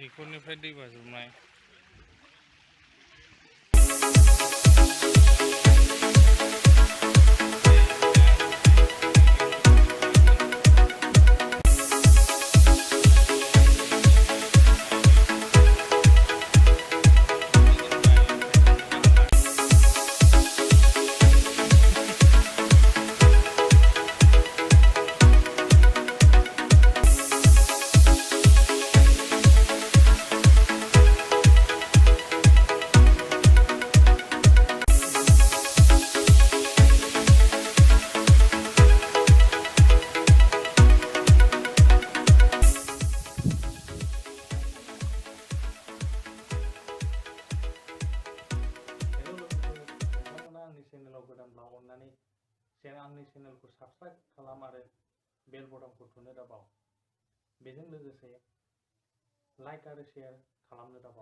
दैखरनिफ्राय दै बाज्रुमनाय आंनि चेनेलखौ साबस्क्राइब खालाम आरो बेल बटनखौ थुनो दाबाव। बेजों लोगोसे लाइक आरो शेयार खालामनो दाबाव।